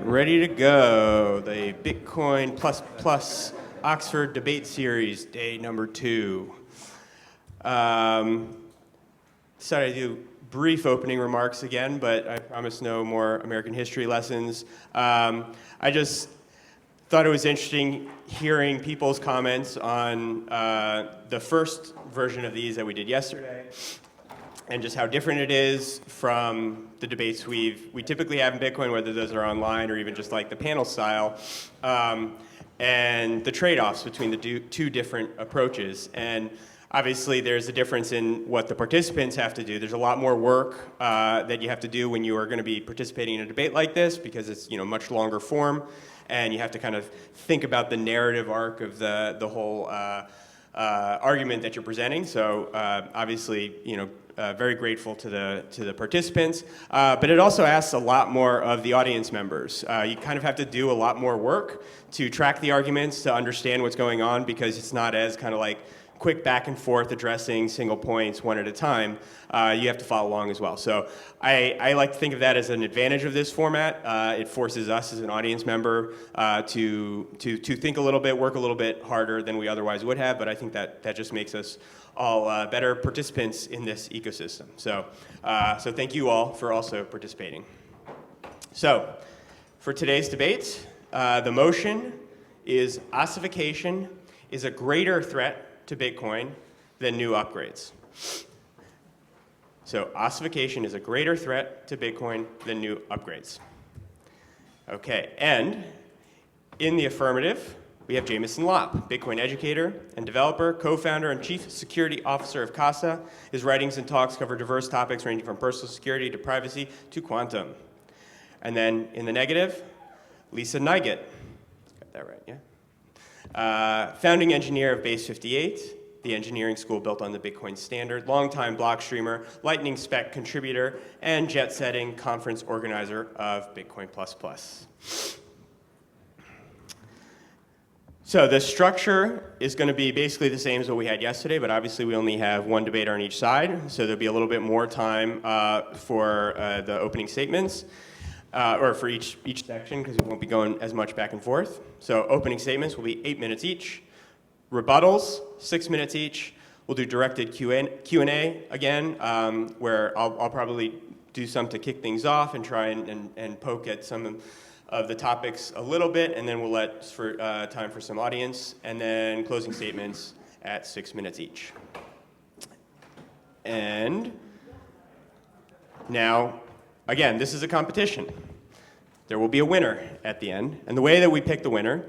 ready to go. The Bitcoin plus Oxford Debate Series, day number 2. Decided to do brief opening remarks again, but I promise no more American history lessons. I just thought it was interesting hearing people's comments on the first version of these that we did yesterday, and just how different it is from the debates we typically have in Bitcoin, whether those are online or even just like the panel style, and the trade-offs between the two different approaches. And obviously, there's a difference in what the participants have to do. There's a lot more work that you have to do when you are going to be participating in a debate like this, because it's much longer form, and you have to kind of think about the narrative arc of the whole argument that you're presenting. So obviously, very grateful to the participants, but it also asks a lot more of the audience members. You kind of have to do a lot more work to track the arguments, to understand what's going on, because it's not as kind of like quick back and forth addressing single points one at a time. You have to follow along as well. So I like to think of that as an advantage of this format. It forces us as an audience member to think a little bit, work a little bit harder than we otherwise would have, but I think that just makes us all better participants in this ecosystem. So thank you all for also participating. So for today's debate, the motion is ossification is a greater threat to Bitcoin than new upgrades. So ossification is a greater threat to Bitcoin than new upgrades. Okay, and in the affirmative, we have Jameson Lopp, Bitcoin educator and developer, co-founder and chief security officer of Casa. His writings and talks cover diverse topics ranging from personal security to privacy to quantum. And then in the negative, Lisa Nygett. Got that right, yeah? Founding engineer of Base 58, the engineering school built on the Bitcoin standard, longtime block streamer, Lightning Spec contributor, and jet-setting conference organizer of Bitcoin++. So the structure is going to be basically the same as what we had yesterday, but obviously we only have one debater on each side, so there'll be a little bit more time for the opening statements, or for each section, because we won't be going as much back and forth. So opening statements will be 8 minutes each. Rebuttals, 6 minutes each. We'll do directed Q&A again, where I'll probably do some to kick things off and try and poke at some of the topics a little bit, and then we'll let time for some audience, and then closing statements at 6 minutes each. And now, again, this is a competition. There will be a winner at the end, and the way that we pick the winner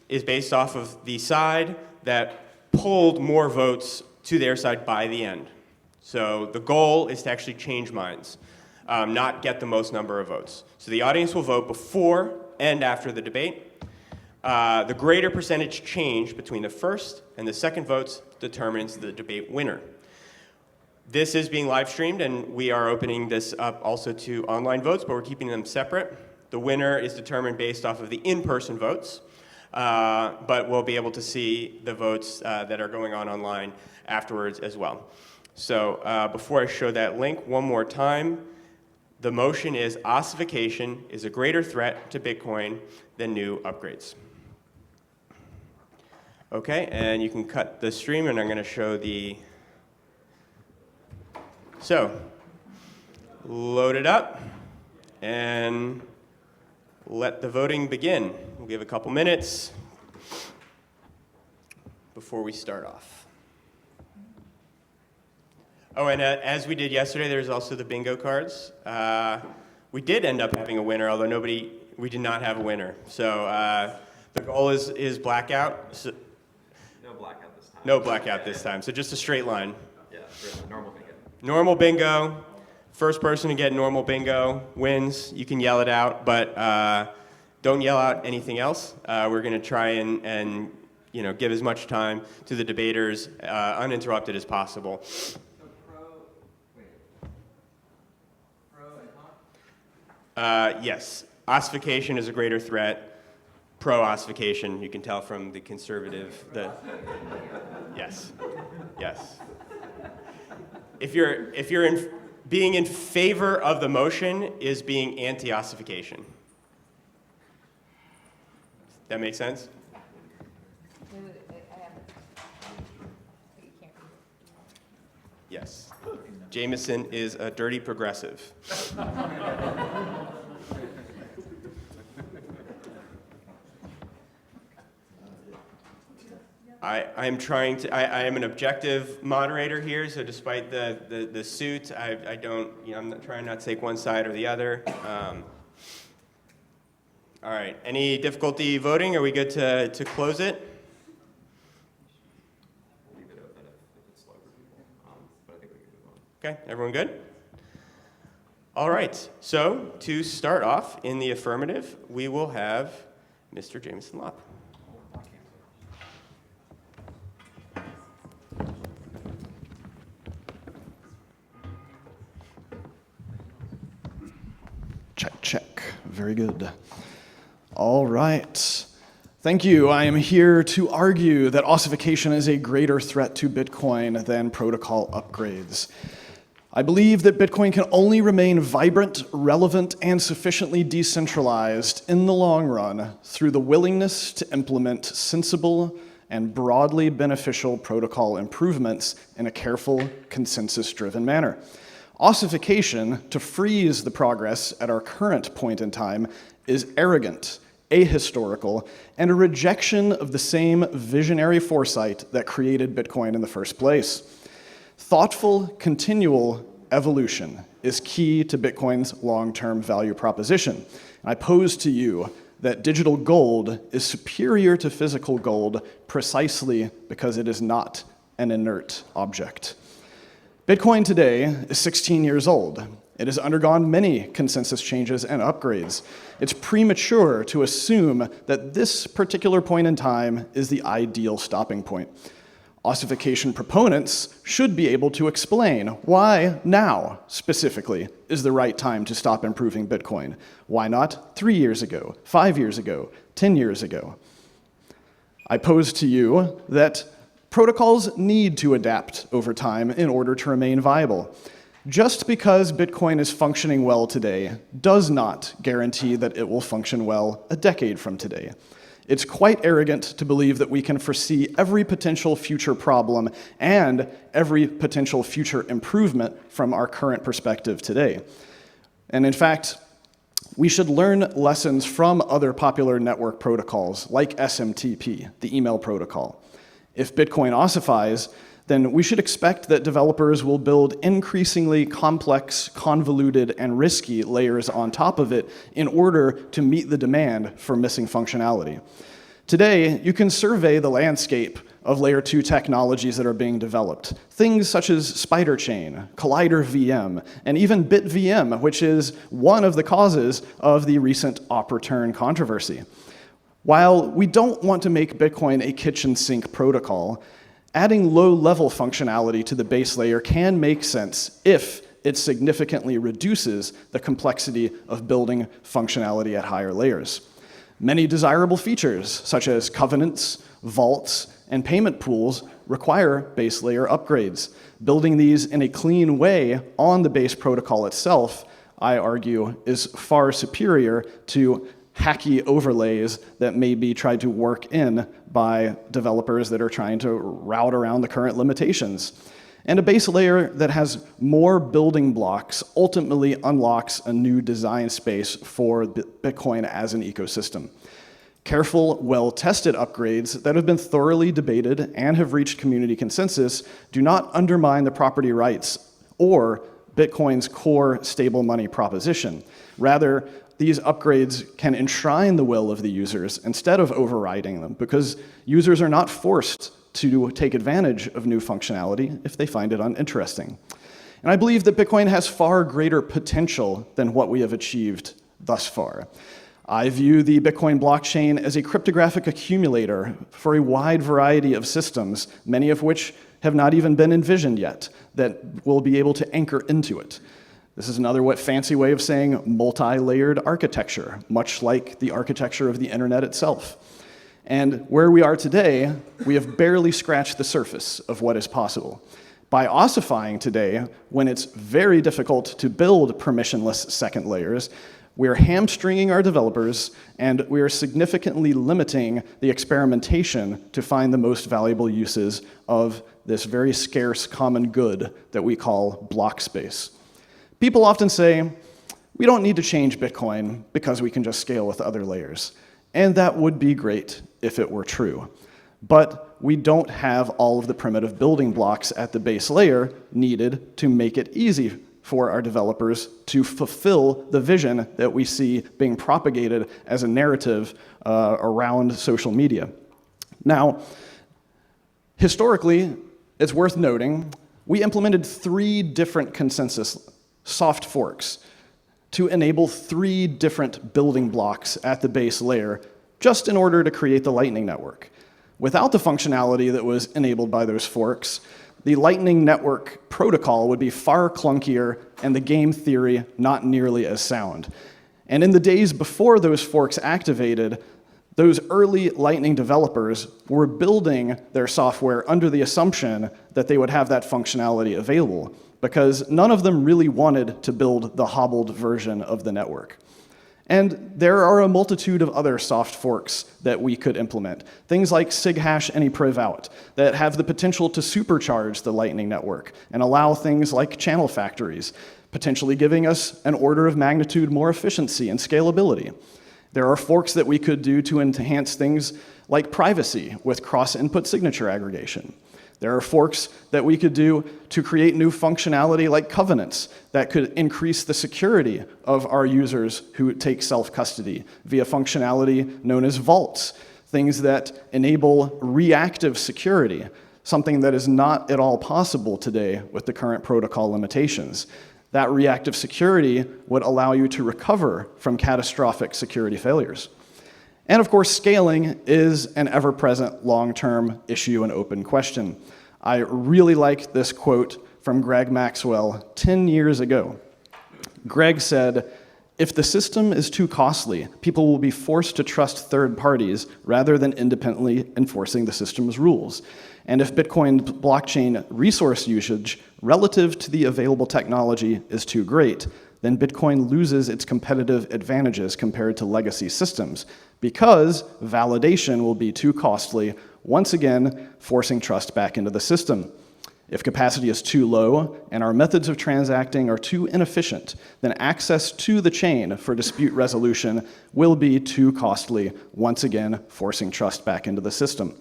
is based off of the side that pulled more votes to their side by the end. So the goal is to actually change minds. Not get the most number of votes. So the audience will vote before and after the debate. The greater percentage change between the first and the second votes determines the debate winner. This is being live streamed, and we are opening this up also to online votes, but we're keeping them separate. The winner is determined based off of the in-person votes, but we'll be able to see the votes that are going on online afterwards as well. So before I show that link one more time, the motion is ossification is a greater threat to Bitcoin than new upgrades. Okay, and you can cut the stream, and I'm going to show the... So, load it up, and let the voting begin. We'll give a couple minutes before we start off. Oh, and as we did yesterday, there's also the bingo cards. We did end up having a winner, although we did not have a winner. So the goal is blackout. So, no blackout this time. No blackout this time, so just a straight line. Yeah, normal bingo. Normal bingo. First person to get normal bingo wins. You can yell it out, but don't yell out anything else. We're going to try and give as much time to the debaters uninterrupted as possible. Yes, ossification is a greater threat. Pro-ossification, you can tell from the conservative. Yes. If you're being in favor of the motion is being anti-ossification. That make sense? Yes. Jameson is a dirty progressive. I am an objective moderator here, so despite the suit, I don't, I'm not trying not to take one side or the other. All right, any difficulty voting? Are we good to close it? We'll leave it open if it's slow for people, but I think we can move on. Okay, everyone good? All right, so to start off in the affirmative, we will have Mr. Jameson Lopp. Check, check. Very good. All right. Thank you. I am here to argue that ossification is a greater threat to Bitcoin than protocol upgrades. I believe that Bitcoin can only remain vibrant, relevant, and sufficiently decentralized in the long run through the willingness to implement sensible and broadly beneficial protocol improvements in a careful, consensus-driven manner. Ossification, to freeze the progress at our current point in time, is arrogant, ahistorical, and a rejection of the same visionary foresight that created Bitcoin in the first place. Thoughtful, continual evolution is key to Bitcoin's long-term value proposition. And I pose to you that digital gold is superior to physical gold precisely because it is not an inert object. Bitcoin today is 16 years old. It has undergone many consensus changes and upgrades. It's premature to assume that this particular point in time is the ideal stopping point. Ossification proponents should be able to explain why now, specifically, is the right time to stop improving Bitcoin. Why not 3 years ago, 5 years ago, 10 years ago? I pose to you that protocols need to adapt over time in order to remain viable. Just because Bitcoin is functioning well today does not guarantee that it will function well a decade from today. It's quite arrogant to believe that we can foresee every potential future problem and every potential future improvement from our current perspective today. And in fact, we should learn lessons from other popular network protocols like SMTP, the email protocol. If Bitcoin ossifies, then we should expect that developers will build increasingly complex, convoluted, and risky layers on top of it in order to meet the demand for missing functionality. Today, you can survey the landscape of layer 2 technologies that are being developed. Things such as Spider Chain, Collider VM, and even BitVM, which is one of the causes of the recent op return controversy. While we don't want to make Bitcoin a kitchen sink protocol, adding low-level functionality to the base layer can make sense if it significantly reduces the complexity of building functionality at higher layers. Many desirable features, such as covenants, vaults, and payment pools, require base layer upgrades. Building these in a clean way on the base protocol itself, I argue, is far superior to hacky overlays that may be tried to work in by developers that are trying to route around the current limitations. And a base layer that has more building blocks ultimately unlocks a new design space for Bitcoin as an ecosystem. Careful, well-tested upgrades that have been thoroughly debated and have reached community consensus do not undermine the property rights or Bitcoin's core stable money proposition. Rather, these upgrades can enshrine the will of the users instead of overriding them, because users are not forced to take advantage of new functionality if they find it uninteresting. And I believe that Bitcoin has far greater potential than what we have achieved thus far. I view the Bitcoin blockchain as a cryptographic accumulator for a wide variety of systems, many of which have not even been envisioned yet, that will be able to anchor into it. This is another fancy way of saying multi-layered architecture, much like the architecture of the internet itself. And where we are today, we have barely scratched the surface of what is possible. By ossifying today, when it's very difficult to build permissionless second layers, We are hamstringing our developers, and we are significantly limiting the experimentation to find the most valuable uses of this very scarce common good that we call block space. People often say, we don't need to change Bitcoin because we can just scale with other layers. And that would be great if it were true. But we don't have all of the primitive building blocks at the base layer needed to make it easy for our developers to fulfill the vision that we see being propagated as a narrative around social media. Now, historically, it's worth noting, we implemented 3 different consensus soft forks to enable 3 different building blocks at the base layer just in order to create the Lightning Network. Without the functionality that was enabled by those forks, the Lightning Network protocol would be far clunkier and the game theory not nearly as sound. And in the days before those forks activated, those early Lightning developers were building their software under the assumption that they would have that functionality available, because none of them really wanted to build the hobbled version of the network. And there are a multitude of other soft forks that we could implement. Things like sighash anyprivout that have the potential to supercharge the Lightning Network and allow things like channel factories, potentially giving us an order of magnitude more efficiency and scalability. There are forks that we could do to enhance things like privacy with cross-input signature aggregation. There are forks that we could do to create new functionality like covenants that could increase the security of our users who take self-custody via functionality known as vaults, things that enable reactive security, something that is not at all possible today with the current protocol limitations. That reactive security would allow you to recover from catastrophic security failures. And of course, scaling is an ever-present long-term issue and open question. I really like this quote from Greg Maxwell 10 years ago. Greg said, "If the system is too costly, people will be forced to trust third parties rather than independently enforcing the system's rules. And if Bitcoin blockchain resource usage relative to the available technology is too great, then Bitcoin loses its competitive advantages compared to legacy systems, because validation will be too costly, once again forcing trust back into the system. If capacity is too low and our methods of transacting are too inefficient, then access to the chain for dispute resolution will be too costly, once again forcing trust back into the system."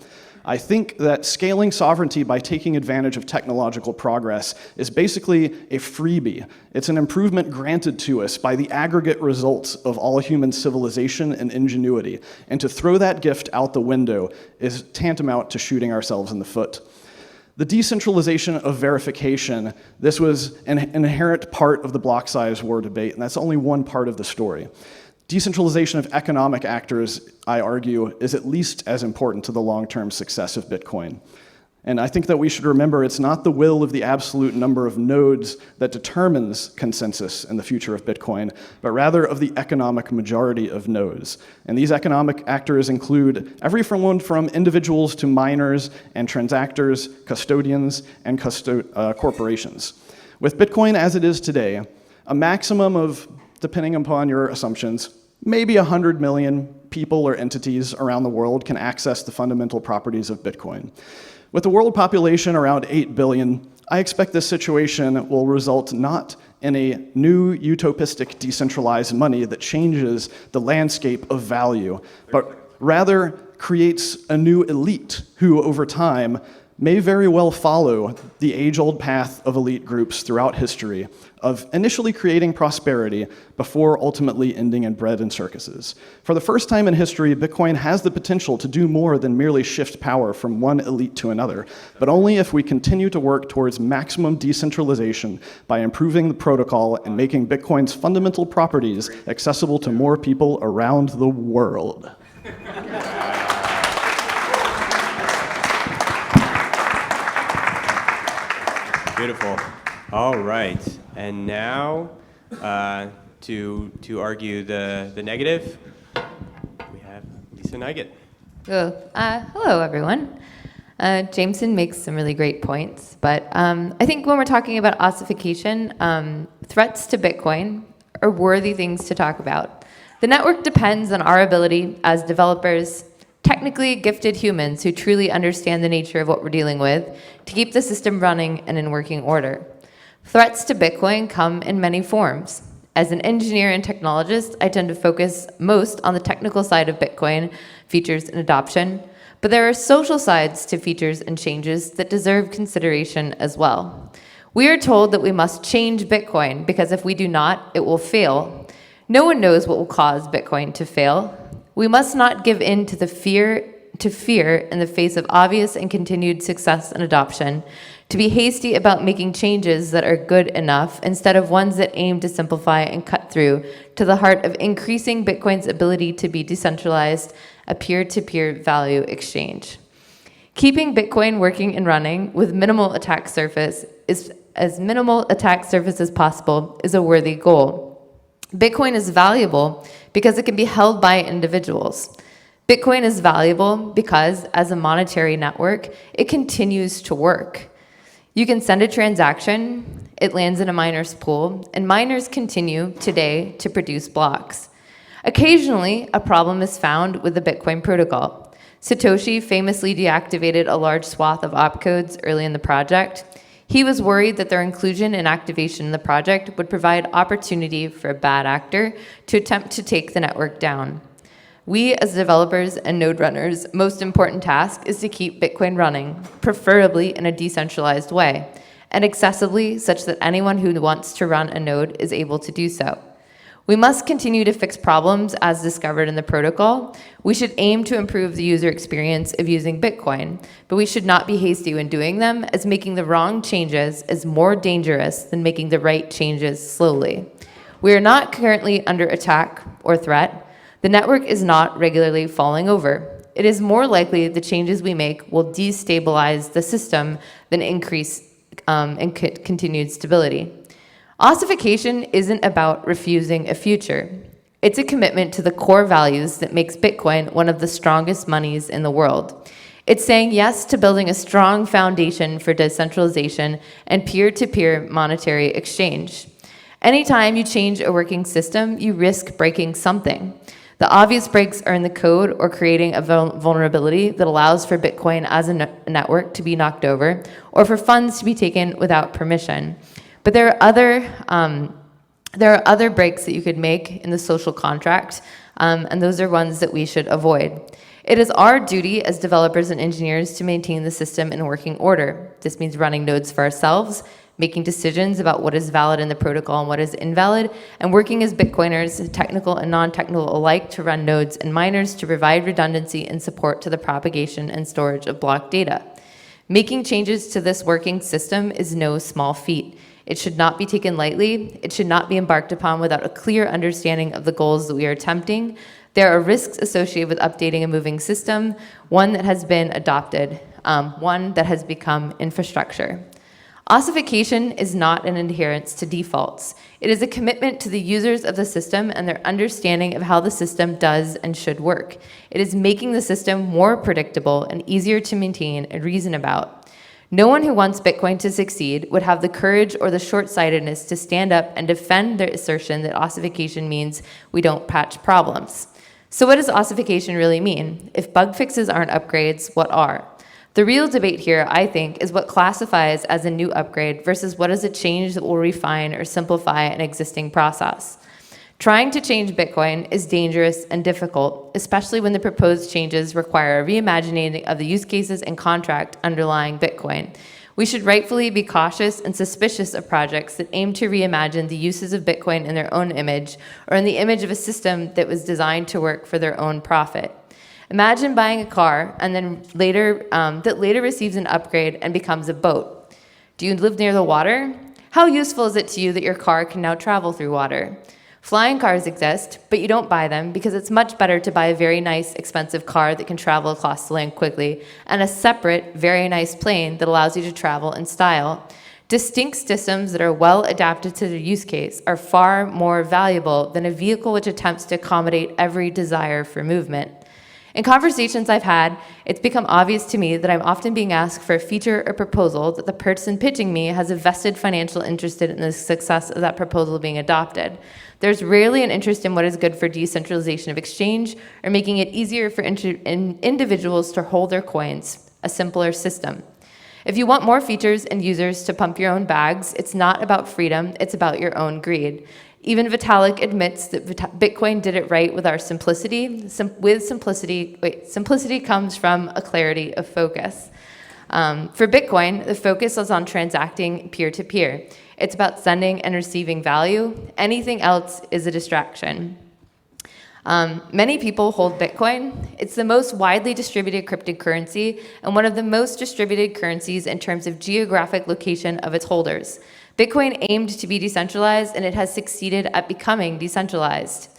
I think that scaling sovereignty by taking advantage of technological progress is basically a freebie. It's an improvement granted to us by the aggregate results of all human civilization and ingenuity. And to throw that gift out the window is tantamount to shooting ourselves in the foot. The decentralization of verification, this was an inherent part of the block size war debate, and that's only one part of the story. Decentralization of economic actors, I argue, is at least as important to the long-term success of Bitcoin. And I think that we should remember it's not the will of the absolute number of nodes that determines consensus in the future of Bitcoin, but rather of the economic majority of nodes. And these economic actors include everyone from individuals to miners and transactors, custodians, and corporations. With Bitcoin as it is today, a maximum of, depending upon your assumptions, maybe 100 million people or entities around the world can access the fundamental properties of Bitcoin. With the world population around 8 billion, I expect this situation will result not in a new utopistic decentralized money that changes the landscape of value, but rather creates a new elite who, over time, may very well follow the age-old path of elite groups throughout history of initially creating prosperity before ultimately ending in bread and circuses. For the first time in history, Bitcoin has the potential to do more than merely shift power from one elite to another, but only if we continue to work towards maximum decentralization by improving the protocol and making Bitcoin's fundamental properties accessible to more people around the world. Beautiful. All right. And now, to argue the negative, we have Lisa Nighet. Hello, everyone. Jameson makes some really great points, but I think when we're talking about ossification, threats to Bitcoin are worthy things to talk about. The network depends on our ability as developers, technically gifted humans who truly understand the nature of what we're dealing with, to keep the system running and in working order. Threats to Bitcoin come in many forms. As an engineer and technologist, I tend to focus most on the technical side of Bitcoin, features and adoption, but there are social sides to features and changes that deserve consideration as well. We are told that we must change Bitcoin because if we do not, it will fail. No one knows what will cause Bitcoin to fail. We must not give in to fear in the face of obvious and continued success and adoption, to be hasty about making changes that are good enough instead of ones that aim to simplify and cut through to the heart of increasing Bitcoin's ability to be decentralized, a peer-to-peer value exchange. Keeping Bitcoin working and running with minimal attack surface as minimal attack surface as possible is a worthy goal. Bitcoin is valuable because it can be held by individuals. Bitcoin is valuable because, as a monetary network, it continues to work. You can send a transaction, it lands in a miner's pool, and miners continue today to produce blocks. Occasionally, a problem is found with the Bitcoin protocol. Satoshi famously deactivated a large swath of opcodes early in the project. He was worried that their inclusion and activation in the project would provide opportunity for a bad actor to attempt to take the network down. We, as developers and node runners, most important task is to keep Bitcoin running, preferably in a decentralized way, and accessibly such that anyone who wants to run a node is able to do so. We must continue to fix problems as discovered in the protocol. We should aim to improve the user experience of using Bitcoin, but we should not be hasty when doing them, as making the wrong changes is more dangerous than making the right changes slowly. We are not currently under attack or threat. The network is not regularly falling over. It is more likely the changes we make will destabilize the system than increase continued stability. Ossification isn't about refusing a future. It's a commitment to the core values that makes Bitcoin one of the strongest monies in the world. It's saying yes to building a strong foundation for decentralization and peer-to-peer monetary exchange. Anytime you change a working system, you risk breaking something. The obvious breaks are in the code or creating a vulnerability that allows for Bitcoin as a network to be knocked over or for funds to be taken without permission. But there are other breaks that you could make in the social contract, and those are ones that we should avoid. It is our duty as developers and engineers to maintain the system in working order. This means running nodes for ourselves, making decisions about what is valid in the protocol and what is invalid, and working as Bitcoiners, technical and non-technical alike, to run nodes and miners to provide redundancy and support to the propagation and storage of block data. Making changes to this working system is no small feat. It should not be taken lightly. It should not be embarked upon without a clear understanding of the goals that we are attempting. There are risks associated with updating a moving system, one that has been adopted, one that has become infrastructure. Ossification is not an adherence to defaults. It is a commitment to the users of the system and their understanding of how the system does and should work. It is making the system more predictable and easier to maintain and reason about. No one who wants Bitcoin to succeed would have the courage or the short-sightedness to stand up and defend their assertion that ossification means we don't patch problems. So what does ossification really mean? If bug fixes aren't upgrades, what are? The real debate here, I think, is what classifies as a new upgrade versus what is a change that will refine or simplify an existing process. Trying to change Bitcoin is dangerous and difficult, especially when the proposed changes require a reimagining of the use cases and contract underlying Bitcoin. We should rightfully be cautious and suspicious of projects that aim to reimagine the uses of Bitcoin in their own image or in the image of a system that was designed to work for their own profit. Imagine buying a car and then later receives an upgrade and becomes a boat. Do you live near the water? How useful is it to you that your car can now travel through water? Flying cars exist, but you don't buy them because it's much better to buy a very nice, expensive car that can travel across the land quickly and a separate, very nice plane that allows you to travel in style. Distinct systems that are well adapted to their use case are far more valuable than a vehicle which attempts to accommodate every desire for movement. In conversations I've had, it's become obvious to me that I'm often being asked for a feature or proposal that the person pitching me has a vested financial interest in the success of that proposal being adopted. There's rarely an interest in what is good for decentralization of exchange or making it easier for individuals to hold their coins, a simpler system. If you want more features and users to pump your own bags, it's not about freedom, it's about your own greed. Even Vitalik admits that Bitcoin did it right with our simplicity. Simplicity comes from a clarity of focus. For Bitcoin, the focus is on transacting peer-to-peer. It's about sending and receiving value. Anything else is a distraction. Many people hold Bitcoin. It's the most widely distributed cryptocurrency and one of the most distributed currencies in terms of geographic location of its holders. Bitcoin aimed to be decentralized, and it has succeeded at becoming decentralized.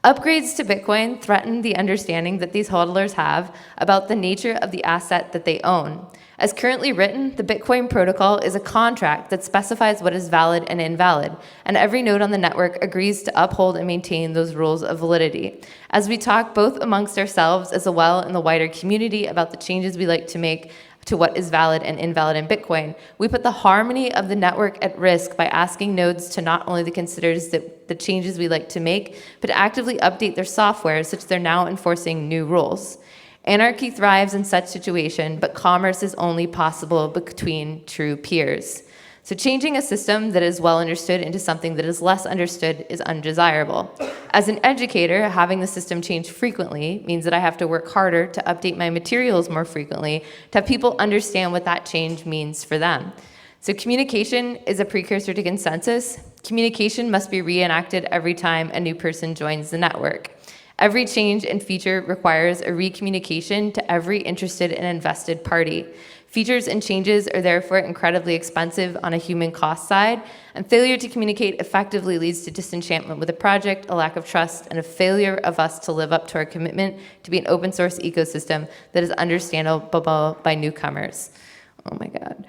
Upgrades to Bitcoin threaten the understanding that these hodlers have about the nature of the asset that they own. As currently written, the Bitcoin protocol is a contract that specifies what is valid and invalid, and every node on the network agrees to uphold and maintain those rules of validity. As we talk both amongst ourselves as well in the wider community about the changes we like to make to what is valid and invalid in Bitcoin, we put the harmony of the network at risk by asking nodes to not only consider the changes we like to make, but to actively update their software such they're now enforcing new rules. Anarchy thrives in such situation, but commerce is only possible between true peers. So changing a system that is well understood into something that is less understood is undesirable. As an educator, having the system change frequently means that I have to work harder to update my materials more frequently to have people understand what that change means for them. So communication is a precursor to consensus. Communication must be reenacted every time a new person joins the network. Every change and feature requires a recommunication to every interested and invested party. Features and changes are therefore incredibly expensive on a human cost side, and failure to communicate effectively leads to disenchantment with a project, a lack of trust, and a failure of us to live up to our commitment to be an open source ecosystem that is understandable by newcomers. Oh my God.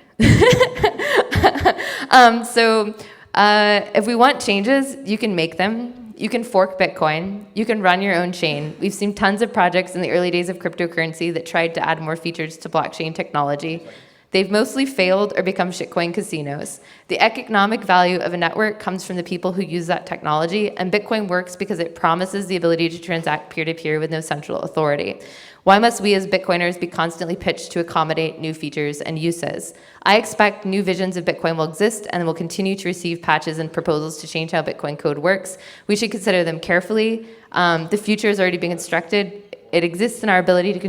If we want changes, you can make them. You can fork Bitcoin. You can run your own chain. We've seen tons of projects in the early days of cryptocurrency that tried to add more features to blockchain technology. They've mostly failed or become shitcoin casinos. The economic value of a network comes from the people who use that technology, and Bitcoin works because it promises the ability to transact peer-to-peer with no central authority. Why must we as Bitcoiners be constantly pitched to accommodate new features and uses? I expect new visions of Bitcoin will exist and will continue to receive patches and proposals to change how Bitcoin code works. We should consider them carefully. The future is already being constructed. It exists in our ability to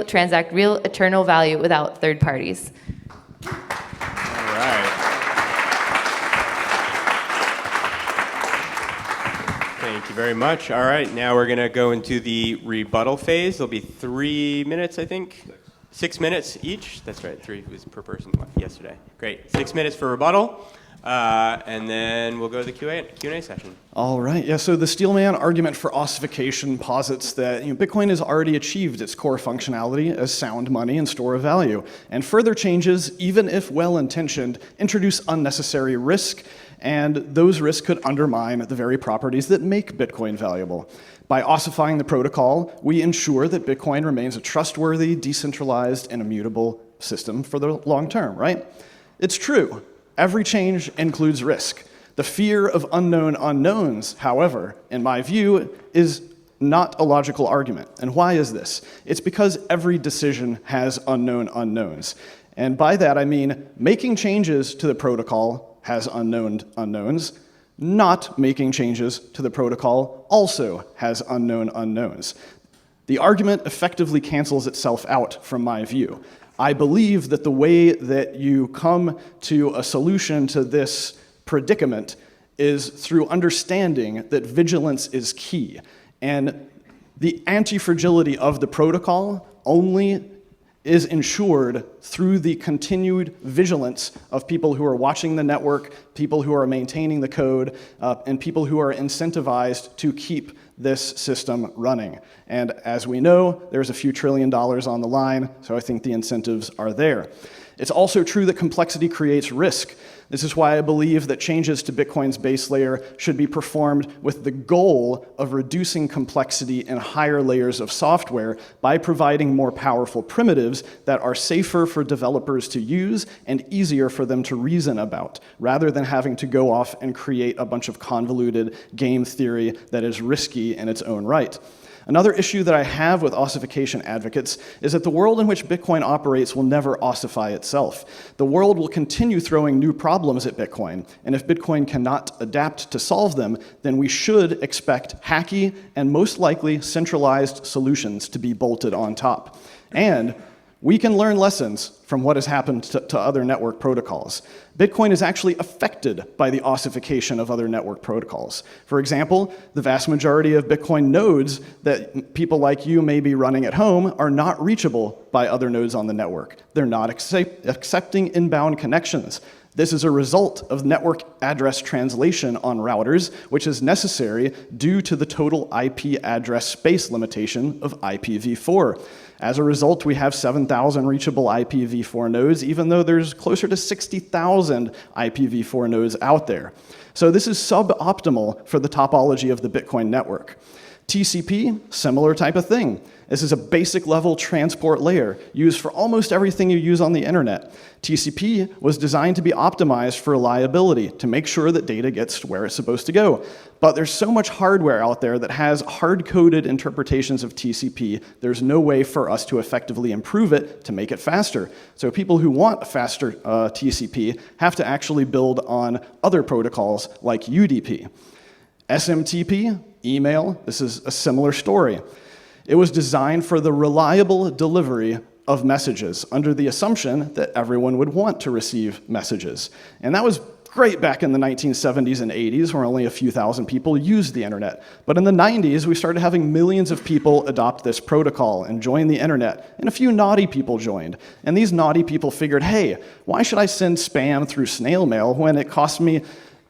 transact real eternal value without third parties. All right. Thank you very much. All right, now we're going to go into the rebuttal phase. There'll be 3 minutes, I think. 6 minutes each. That's right, 3 was per person yesterday. Great. 6 minutes for rebuttal, and then we'll go to the Q&A session. All right. Yeah. So the Steelman argument for ossification posits that Bitcoin has already achieved its core functionality as sound money and store of value, and further changes, even if well-intentioned, introduce unnecessary risk. And those risks could undermine the very properties that make Bitcoin valuable. By ossifying the protocol, we ensure that Bitcoin remains a trustworthy, decentralized, and immutable system for the long term, right? It's true. Every change includes risk. The fear of unknown unknowns, however, in my view, is not a logical argument. And why is this? It's because every decision has unknown unknowns. And by that, I mean making changes to the protocol has unknown unknowns. Not making changes to the protocol also has unknown unknowns. The argument effectively cancels itself out from my view. I believe that the way that you come to a solution to this predicament is through understanding that vigilance is key. And the anti-fragility of the protocol only is ensured through the continued vigilance of people who are watching the network, people who are maintaining the code, and people who are incentivized to keep this system running. And as we know, there's a few $1 trillion on the line, so I think the incentives are there. It's also true that complexity creates risk. This is why I believe that changes to Bitcoin's base layer should be performed with the goal of reducing complexity in higher layers of software by providing more powerful primitives that are safer for developers to use and easier for them to reason about, rather than having to go off and create a bunch of convoluted game theory that is risky in its own right. Another issue that I have with ossification advocates is that the world in which Bitcoin operates will never ossify itself. The world will continue throwing new problems at Bitcoin, and if Bitcoin cannot adapt to solve them, then we should expect hacky and most likely centralized solutions to be bolted on top. And we can learn lessons from what has happened to other network protocols. Bitcoin is actually affected by the ossification of other network protocols. For example, the vast majority of Bitcoin nodes that people like you may be running at home are not reachable by other nodes on the network. They're not accepting inbound connections. This is a result of network address translation on routers, which is necessary due to the total IP address space limitation of IPv4. As a result, we have 7,000 reachable IPv4 nodes, even though there's closer to 60,000 IPv4 nodes out there. So this is suboptimal for the topology of the Bitcoin network. TCP, similar type of thing. This is a basic level transport layer used for almost everything you use on the internet. TCP was designed to be optimized for reliability, to make sure that data gets where it's supposed to go. But there's so much hardware out there that has hard-coded interpretations of TCP, there's no way for us to effectively improve it to make it faster. So people who want faster TCP have to actually build on other protocols like UDP. SMTP, email, this is a similar story. It was designed for the reliable delivery of messages under the assumption that everyone would want to receive messages. And that was great back in the 1970s and 80s, where only a few thousand people used the internet. But in the 90s, we started having millions of people adopt this protocol and join the internet, and a few naughty people joined. And these naughty people figured, hey, why should I send spam through snail mail when it costs me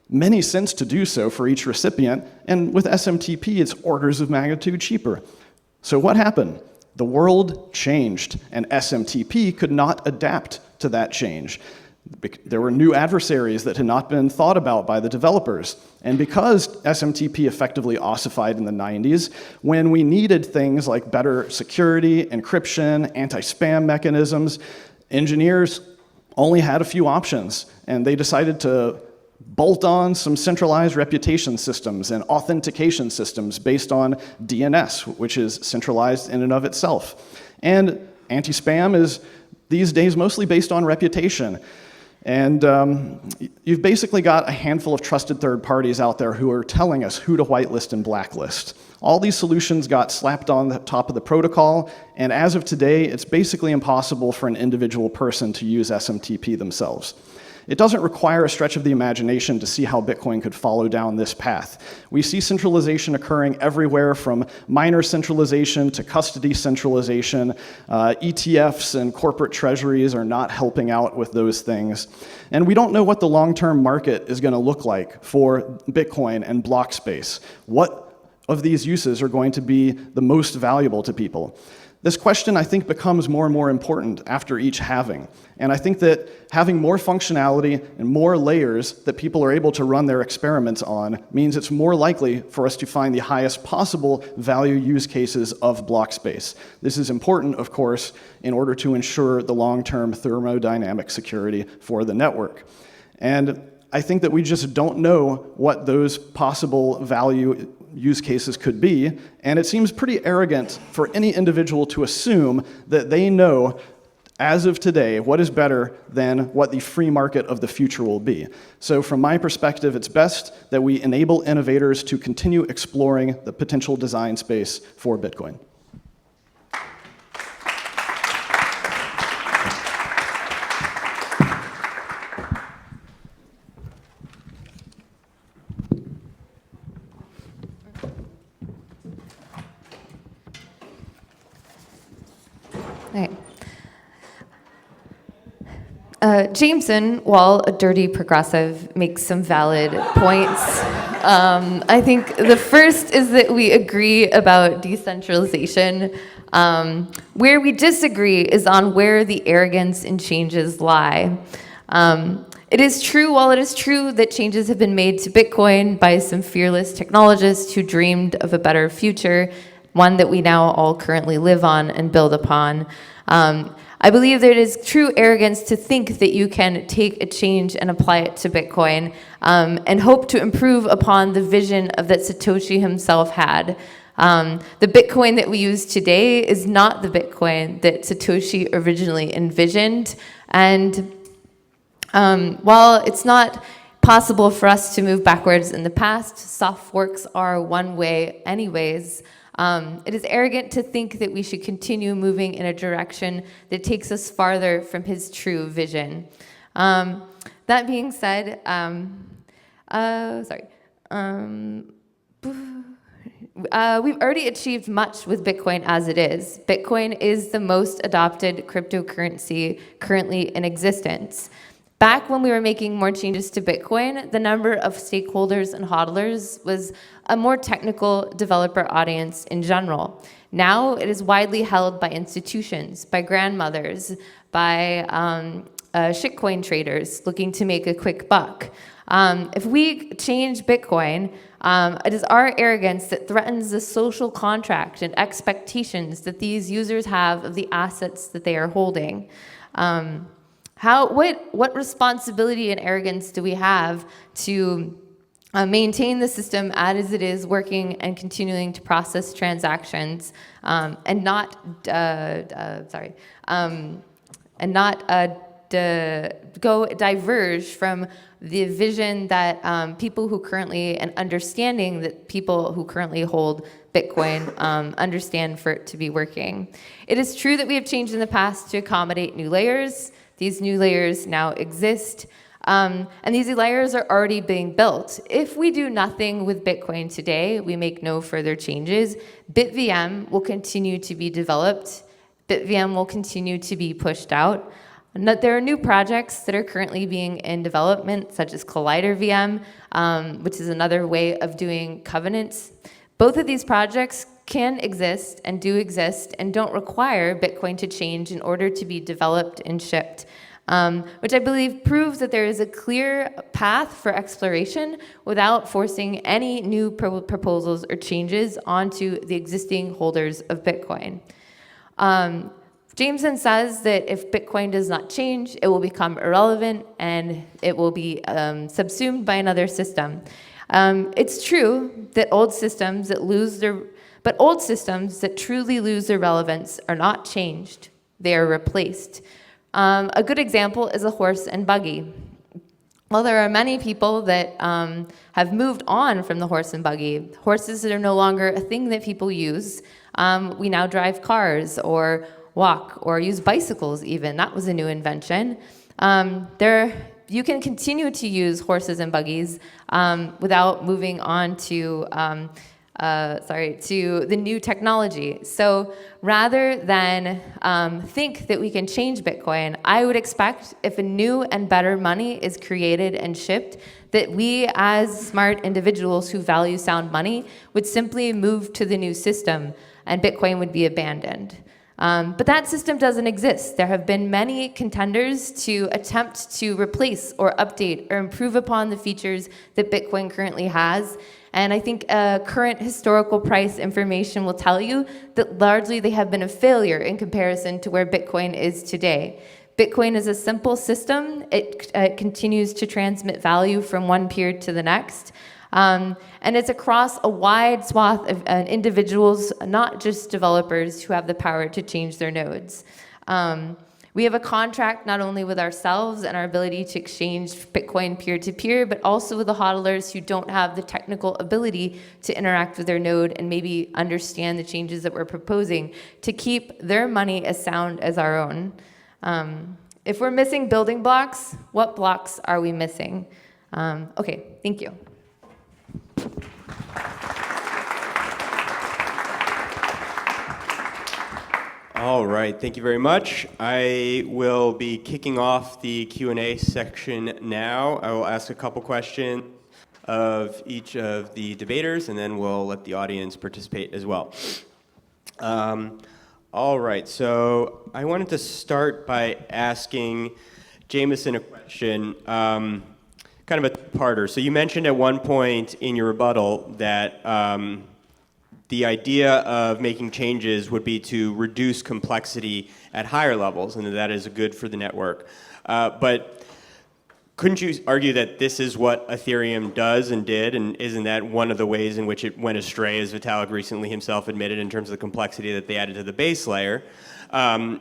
many cents to do so for each recipient, and with SMTP, it's orders of magnitude cheaper. So what happened? The world changed, and SMTP could not adapt to that change. There were new adversaries that had not been thought about by the developers. And because SMTP effectively ossified in the 90s, when we needed things like better security, encryption, anti-spam mechanisms, engineers only had a few options, and they decided to bolt on some centralized reputation systems and authentication systems based on DNS, which is centralized in and of itself. And anti-spam is these days mostly based on reputation. And you've basically got a handful of trusted third parties out there who are telling us who to whitelist and blacklist. All these solutions got slapped on the top of the protocol, and as of today, it's basically impossible for an individual person to use SMTP themselves. It doesn't require a stretch of the imagination to see how Bitcoin could follow down this path. We see centralization occurring everywhere, from minor centralization to custody centralization. ETFs and corporate treasuries are not helping out with those things. And we don't know what the long-term market is going to look like for Bitcoin and block space. What of these uses are going to be the most valuable to people? This question, I think, becomes more and more important after each halving. And I think that having more functionality and more layers that people are able to run their experiments on means it's more likely for us to find the highest possible value use cases of block space. This is important, of course, in order to ensure the long-term thermodynamic security for the network. And I think that we just don't know what those possible value use cases could be, and it seems pretty arrogant for any individual to assume that they know, as of today, what is better than what the free market of the future will be. So from my perspective, it's best that we enable innovators to continue exploring the potential design space for Bitcoin. Okay. Jameson, while a dirty progressive, makes some valid points. I think the first is that we agree about decentralization. Where we disagree is on where the arrogance and changes lie. It is true, while it is true that changes have been made to Bitcoin by some fearless technologists who dreamed of a better future, one that we now all currently live on and build upon. I believe that it is true arrogance to think that you can take a change and apply it to Bitcoin and hope to improve upon the vision that Satoshi himself had. The Bitcoin that we use today is not the Bitcoin that Satoshi originally envisioned. And while it's not possible for us to move backwards in the past, soft forks are one way anyways. It is arrogant to think that we should continue moving in a direction that takes us farther from his true vision. That being said, we've already achieved much with Bitcoin as it is. Bitcoin is the most adopted cryptocurrency currently in existence. Back when we were making more changes to Bitcoin, the number of stakeholders and hodlers was a more technical developer audience in general. Now it is widely held by institutions, by grandmothers, by shitcoin traders looking to make a quick buck. If we change Bitcoin, it is our arrogance that threatens the social contract and expectations that these users have of the assets that they are holding. What responsibility and arrogance do we have to maintain the system as it is working and continuing to process transactions and not go diverge from the vision that people who currently, and understanding that people who currently hold Bitcoin understand for it to be working. It is true that we have changed in the past to accommodate new layers. These new layers now exist, and these layers are already being built. If we do nothing with Bitcoin today, we make no further changes, BitVM will continue to be developed, BitVM will continue to be pushed out. There are new projects that are currently being in development, such as Collider VM, which is another way of doing covenants. Both of these projects can exist and do exist and don't require Bitcoin to change in order to be developed and shipped, which I believe proves that there is a clear path for exploration without forcing any new proposals or changes onto the existing holders of Bitcoin. Jameson says that if Bitcoin does not change, it will become irrelevant and it will be subsumed by another system. It's true that old systems that truly lose their relevance are not changed, they are replaced. A good example is a horse and buggy. While there are many people that have moved on from the horse and buggy, horses that are no longer a thing that people use, we now drive cars or walk or use bicycles even. That was a new invention. You can continue to use horses and buggies without moving on to the new technology. So rather than think that we can change Bitcoin, I would expect if a new and better money is created and shipped, that we as smart individuals who value sound money would simply move to the new system and Bitcoin would be abandoned. But that system doesn't exist. There have been many contenders to attempt to replace or update or improve upon the features that Bitcoin currently has. And I think current historical price information will tell you that largely they have been a failure in comparison to where Bitcoin is today. Bitcoin is a simple system. It continues to transmit value from one period to the next. And it's across a wide swath of individuals, not just developers, who have the power to change their nodes. We have a contract not only with ourselves and our ability to exchange Bitcoin peer-to-peer, but also with the hodlers who don't have the technical ability to interact with their node and maybe understand the changes that we're proposing to keep their money as sound as our own. If we're missing building blocks, what blocks are we missing? Okay, thank you. All right, thank you very much. I will be kicking off the Q&A section now. I will ask a couple questions of each of the debaters, and then we'll let the audience participate as well. All right, so I wanted to start by asking Jameson a question, kind of a two-parter. So you mentioned at one point in your rebuttal that the idea of making changes would be to reduce complexity at higher levels, and that is good for the network. But couldn't you argue that this is what Ethereum does and did, and isn't that one of the ways in which it went astray, as Vitalik recently himself admitted, in terms of the complexity that they added to the base layer? And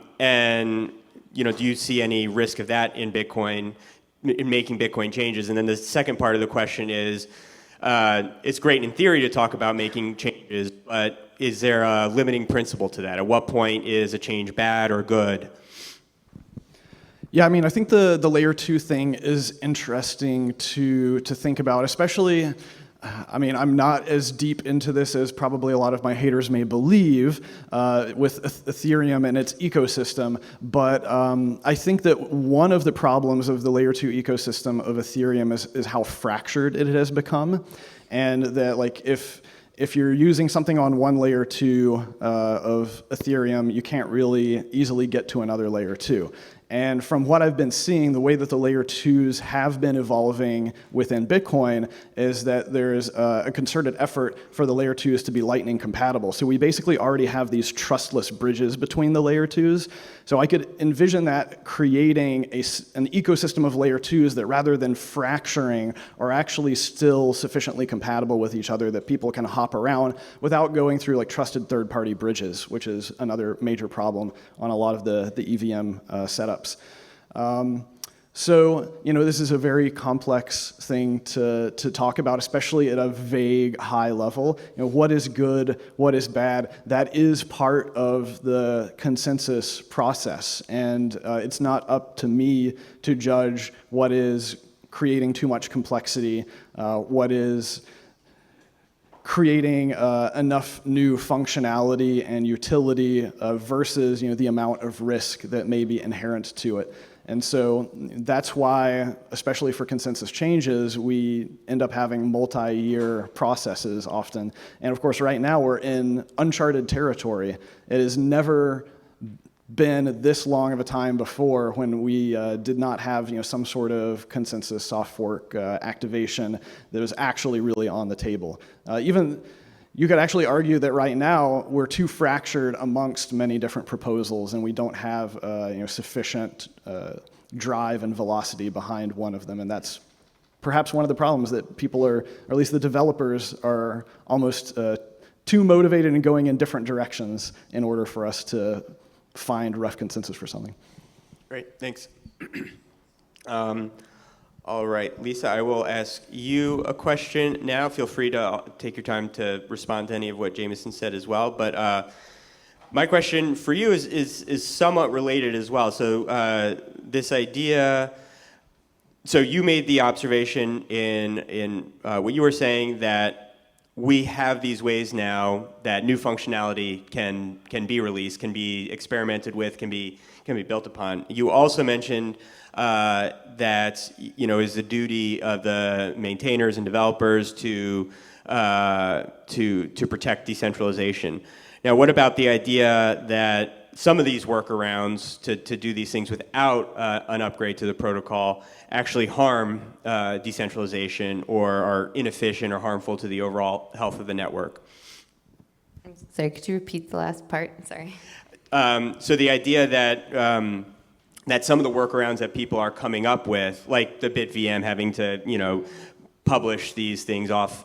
do you see any risk of that in Bitcoin, in making Bitcoin changes? And then the second part of the question is, it's great in theory to talk about making changes, but is there a limiting principle to that? At what point is a change bad or good? Yeah, I mean, I think the layer 2 thing is interesting to think about, especially, I mean, I'm not as deep into this as probably a lot of my haters may believe with Ethereum and its ecosystem, but I think that one of the problems of the layer 2 ecosystem of Ethereum is how fractured it has become, and that like if you're using something on one layer 2 of Ethereum, you can't really easily get to another layer 2. And from what I've been seeing, the way that the layer 2s have been evolving within Bitcoin is that there's a concerted effort for the layer 2s to be Lightning compatible. So we basically already have these trustless bridges between the layer 2s. So I could envision that creating an ecosystem of layer 2s that rather than fracturing are actually still sufficiently compatible with each other that people can hop around without going through like trusted third-party bridges, which is another major problem on a lot of the EVM setups. So, this is a very complex thing to talk about, especially at a vague high level. What is good, what is bad, that is part of the consensus process. And it's not up to me to judge what is creating too much complexity, what is creating enough new functionality and utility versus the amount of risk that may be inherent to it. And so that's why, especially for consensus changes, we end up having multi-year processes often. And of course, right now we're in uncharted territory. It has never been this long of a time before when we did not have some sort of consensus soft fork activation that was actually really on the table. Even you could actually argue that right now we're too fractured amongst many different proposals, and we don't have sufficient drive and velocity behind one of them, and that's perhaps one of the problems that people are, or at least the developers are almost too motivated and going in different directions in order for us to find rough consensus for something. Great, thanks. All right, Lisa, I will ask you a question now. Feel free to take your time to respond to any of what Jameson said as well. But my question for you is somewhat related as well. So this idea, so you made the observation in what you were saying that we have these ways now that new functionality can be released, can be experimented with, can be built upon. You also mentioned that is the duty of the maintainers and developers to protect decentralization. Now, what about the idea that some of these workarounds to do these things without an upgrade to the protocol actually harm decentralization or are inefficient or harmful to the overall health of the network? Sorry, could you repeat the last part? Sorry. So the idea that that some of the workarounds that people are coming up with, like the BitVM having to publish these things off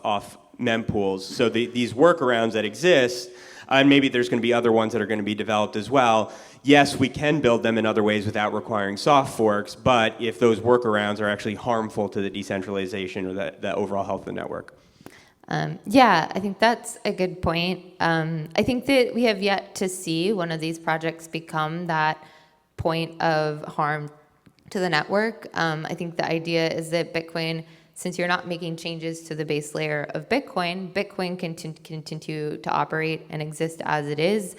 mempools, so these workarounds that exist, and maybe there's going to be other ones that are going to be developed as well. Yes, we can build them in other ways without requiring soft forks, but if those workarounds are actually harmful to the decentralization or the overall health of the network. Yeah, I think that's a good point. I think that we have yet to see one of these projects become that point of harm to the network. I think the idea is that Bitcoin since you're not making changes to the base layer of Bitcoin, Bitcoin can continue to operate and exist as it is,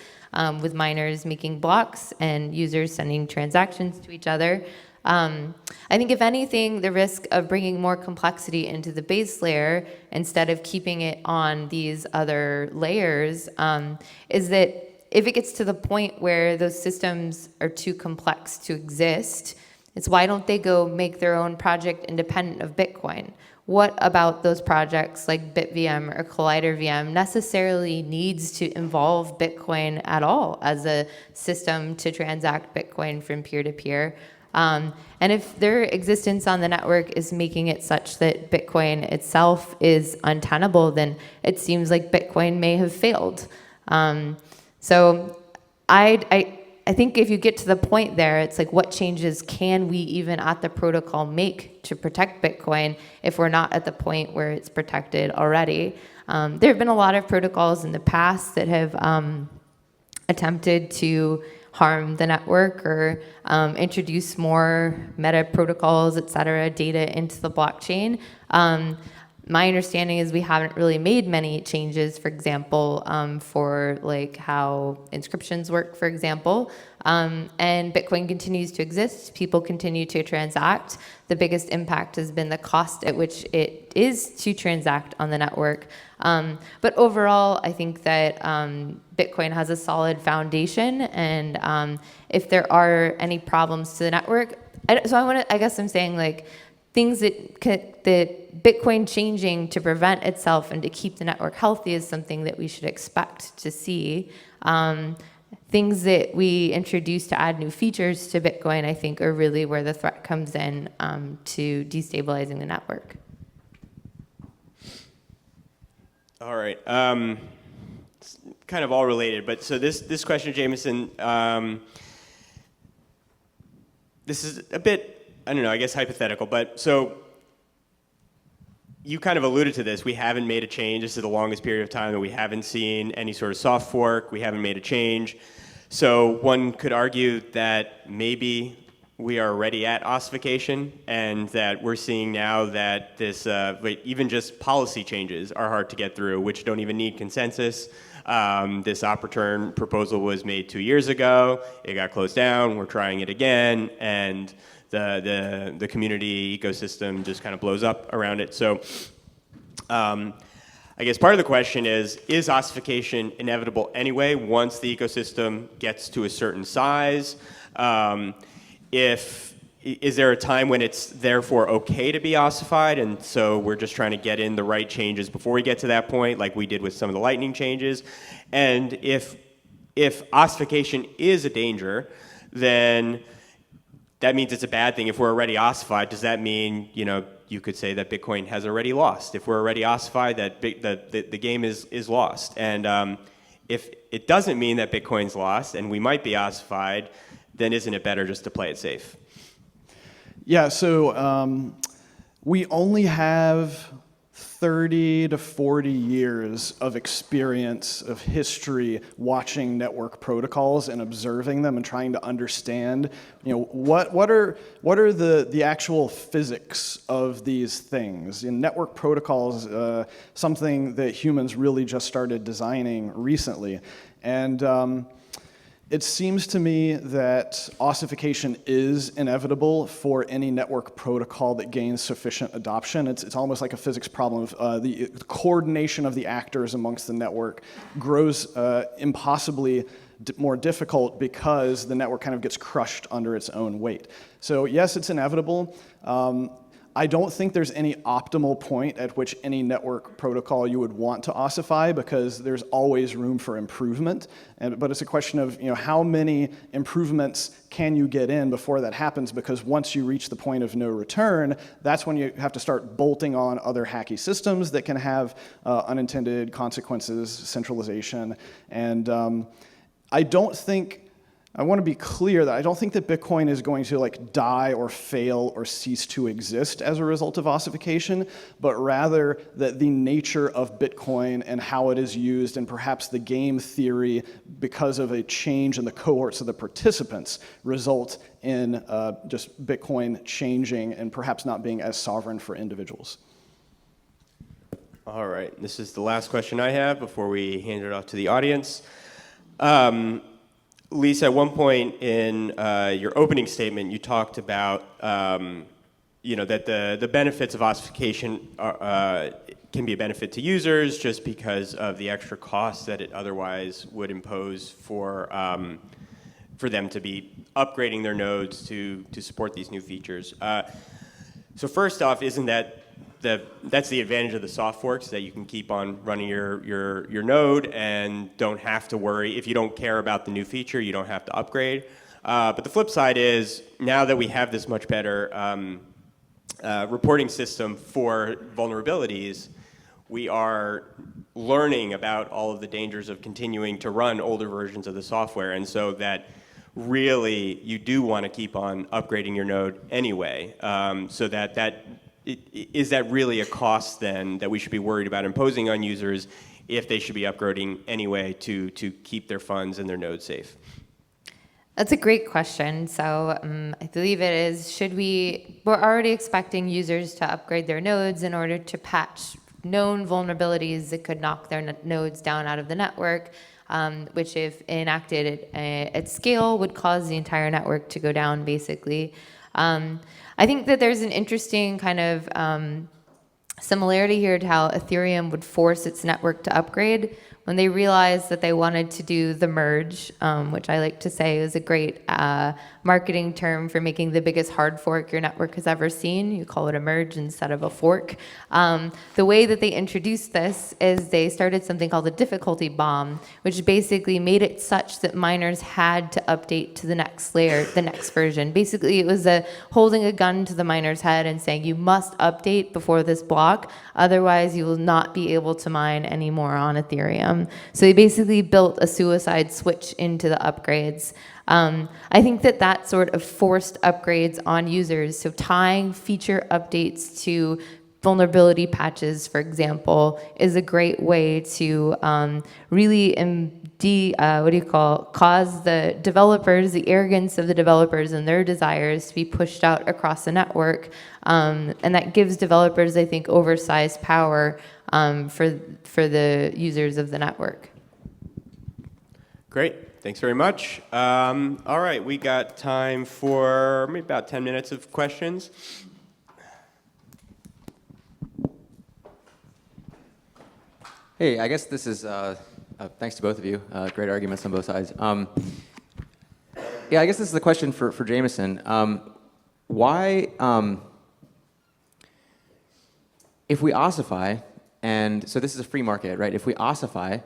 with miners making blocks and users sending transactions to each other. I think if anything, the risk of bringing more complexity into the base layer instead of keeping it on these other layers is that if it gets to the point where those systems are too complex to exist, it's why don't they go make their own project independent of Bitcoin? What about those projects like BitVM or ColliderVM necessarily needs to involve Bitcoin at all as a system to transact Bitcoin from peer to peer? And if their existence on the network is making it such that Bitcoin itself is untenable, then it seems like Bitcoin may have failed. So I think if you get to the point there, it's like, what changes can we even at the protocol make to protect Bitcoin if we're not at the point where it's protected already? There have been a lot of protocols in the past that have attempted to harm the network or introduce more meta protocols, et cetera, data into the blockchain. My understanding is we haven't really made many changes, for example, for like how inscriptions work, for example. And Bitcoin continues to exist. People continue to transact. The biggest impact has been the cost at which it is to transact on the network. But overall, I think that Bitcoin has a solid foundation. And if there are any problems to the network, I guess I'm saying like, things that Bitcoin changing to prevent itself and to keep the network healthy is something that we should expect to see. Things that we introduce to add new features to Bitcoin, I think, are really where the threat comes in to destabilizing the network. All right. It's kind of all related, but so this question, Jameson, this is a bit, I don't know, I guess hypothetical, but so you kind of alluded to this. We haven't made a change. This is the longest period of time that we haven't seen any sort of soft fork. We haven't made a change. So one could argue that maybe we are already at ossification and that we're seeing now that this, even just policy changes are hard to get through, which don't even need consensus. This op return proposal was made 2 years ago. It got closed down. We're trying it again. And the community ecosystem just kind of blows up around it. So I guess part of the question is ossification inevitable anyway once the ecosystem gets to a certain size? Is there a time when it's therefore okay to be ossified, and so we're just trying to get in the right changes before we get to that point, like we did with some of the Lightning changes? And if ossification is a danger, then that means it's a bad thing. If we're already ossified, does that mean, you could say that Bitcoin has already lost? If we're already ossified, that the game is lost. And if it doesn't mean that Bitcoin's lost and we might be ossified, then isn't it better just to play it safe? Yeah, so we only have 30 to 40 years of experience, of history, watching network protocols and observing them and trying to understand, what are the actual physics of these things. In network protocols, something that humans really just started designing recently. And it seems to me that ossification is inevitable for any network protocol that gains sufficient adoption. It's almost like a physics problem. The coordination of the actors amongst the network grows impossibly more difficult because the network kind of gets crushed under its own weight. So yes, it's inevitable. I don't think there's any optimal point at which any network protocol you would want to ossify, because there's always room for improvement. But it's a question of how many improvements can you get in before that happens, because once you reach the point of no return, that's when you have to start bolting on other hacky systems that can have unintended consequences, centralization. And I want to be clear that I don't think that Bitcoin is going to die or fail or cease to exist as a result of ossification, but rather that the nature of Bitcoin and how it is used, and perhaps the game theory, because of a change in the cohorts of the participants, result in just Bitcoin changing and perhaps not being as sovereign for individuals. All right, this is the last question I have before we hand it off to the audience. Lisa, at one point in your opening statement, you talked about that the benefits of ossification can be a benefit to users just because of the extra costs that it otherwise would impose for them to be upgrading their nodes to support these new features. So first off, isn't that's the advantage of the soft forks, that you can keep on running your node and don't have to worry. If you don't care about the new feature, you don't have to upgrade. But the flip side is, now that we have this much better reporting system for vulnerabilities, we are learning about all of the dangers of continuing to run older versions of the software. And so that really you do want to keep on upgrading your node anyway. So is that really a cost then that we should be worried about imposing on users if they should be upgrading anyway to keep their funds and their nodes safe? That's a great question. So I believe it is, we're already expecting users to upgrade their nodes in order to patch known vulnerabilities that could knock their nodes down out of the network, which if enacted at scale would cause the entire network to go down, basically. I think that there's an interesting kind of similarity here to how Ethereum would force its network to upgrade when they realized that they wanted to do the merge, which I like to say is a great marketing term for making the biggest hard fork your network has ever seen. You call it a merge instead of a fork. The way that they introduced this is they started something called the difficulty bomb, which basically made it such that miners had to update to the next layer, the next version. Basically, it was holding a gun to the miner's head and saying, you must update before this block, otherwise you will not be able to mine anymore on Ethereum. So they basically built a suicide switch into the upgrades. I think that sort of forced upgrades on users, so tying feature updates to vulnerability patches, for example, is a great way to really cause the developers, the arrogance of the developers and their desires to be pushed out across the network. And that gives developers, I think, oversized power for the users of the network. Great. Thanks very much. All right, we got time for maybe about 10 minutes of questions. Hey, I guess this is, thanks to both of you. Great arguments on both sides. Yeah, I guess this is a question for Jameson. Why, if we ossify, and so this is a free market, right? If we ossify,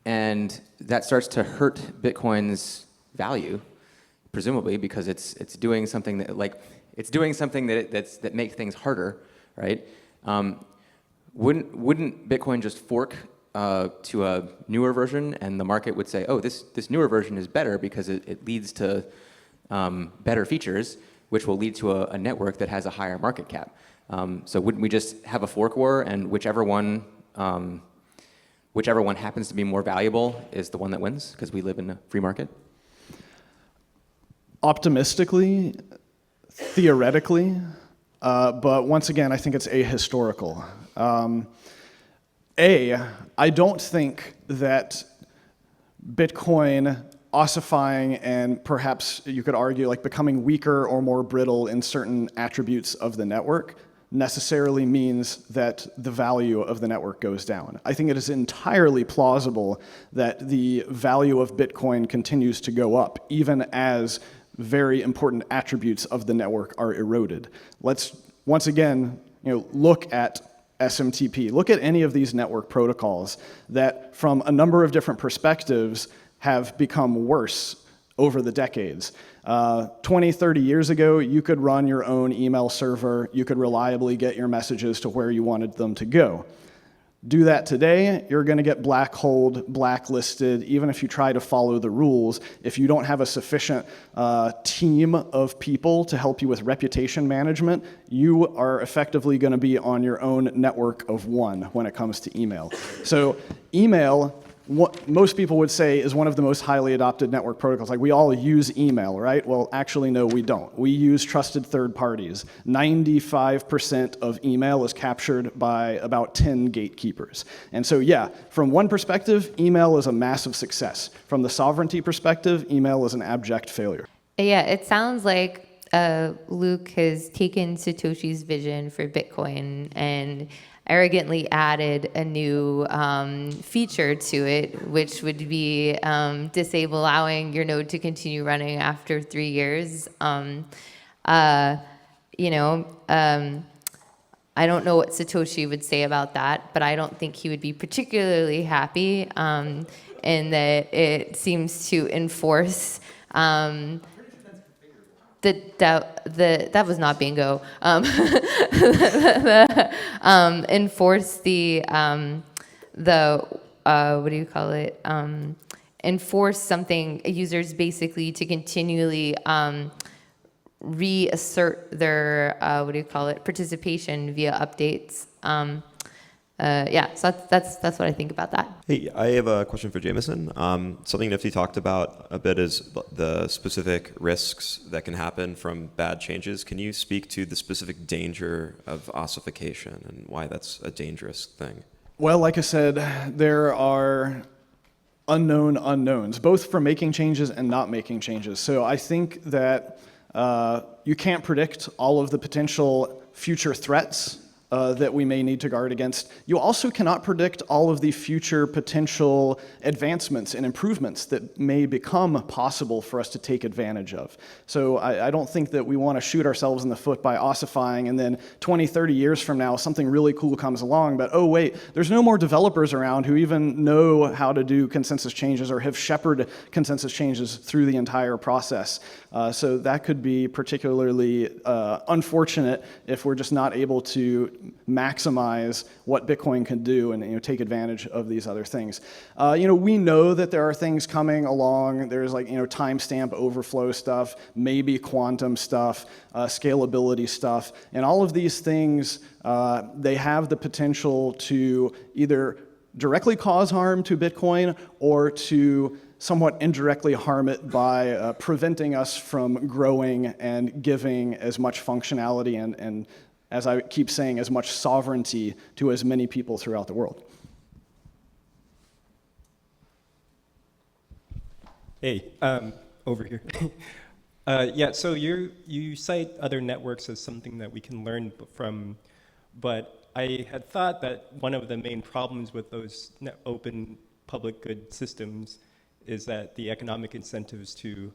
and that starts to hurt Bitcoin's value, presumably because it's doing something that that makes things harder, right? Wouldn't Bitcoin just fork to a newer version, and the market would say, oh, this newer version is better because it leads to better features, which will lead to a network that has a higher market cap. So wouldn't we just have a fork war, and whichever one happens to be more valuable is the one that wins, because we live in a free market? Optimistically, theoretically, but once again, I think it's ahistorical. I don't think that Bitcoin ossifying and perhaps you could argue like becoming weaker or more brittle in certain attributes of the network necessarily means that the value of the network goes down. I think it is entirely plausible that the value of Bitcoin continues to go up, even as very important attributes of the network are eroded. Let's once again, look at SMTP. Look at any of these network protocols that, from a number of different perspectives, have become worse over the decades. 20, 30 years ago, you could run your own email server. You could reliably get your messages to where you wanted them to go. Do that today, you're going to get blackholed, blacklisted, even if you try to follow the rules. If you don't have a sufficient team of people to help you with reputation management, you are effectively going to be on your own network of one when it comes to email. So email what most people would say is one of the most highly adopted network protocols. Like, we all use email, right? Well, actually, no, we don't. We use trusted third parties. 95% of email is captured by about 10 gatekeepers. And so, yeah, from one perspective, email is a massive success. From the sovereignty perspective, email is an abject failure. Yeah, it sounds like Luke has taken Satoshi's vision for Bitcoin and arrogantly added a new feature to it, which would be allowing your node to continue running after 3 years. I don't know what Satoshi would say about that, but I don't think he would be particularly happy in that it seems to enforce that was not bingo. Enforce the what do you call it? Enforce something users basically to continually reassert their participation via updates. So that's what I think about that. Hey, I have a question for Jameson. Something Nifty talked about a bit is the specific risks that can happen from bad changes. Can you speak to the specific danger of ossification and why that's a dangerous thing? Well, like I said, there are unknown unknowns, both for making changes and not making changes. So I think that you can't predict all of the potential future threats that we may need to guard against. You also cannot predict all of the future potential advancements and improvements that may become possible for us to take advantage of. So I don't think that we want to shoot ourselves in the foot by ossifying, and then 20, 30 years from now, something really cool comes along, but oh wait, there's no more developers around who even know how to do consensus changes or have shepherded consensus changes through the entire process. So that could be particularly unfortunate if we're just not able to maximize what Bitcoin can do and take advantage of these other things. We know that there are things coming along. There's timestamp overflow stuff, maybe quantum stuff, scalability stuff, and all of these things, they have the potential to either directly cause harm to Bitcoin or to somewhat indirectly harm it by preventing us from growing and giving as much functionality and as I keep saying, as much sovereignty to as many people throughout the world. Hey, over here. So you cite other networks as something that we can learn from, but I had thought that one of the main problems with those open public good systems is that the economic incentives to,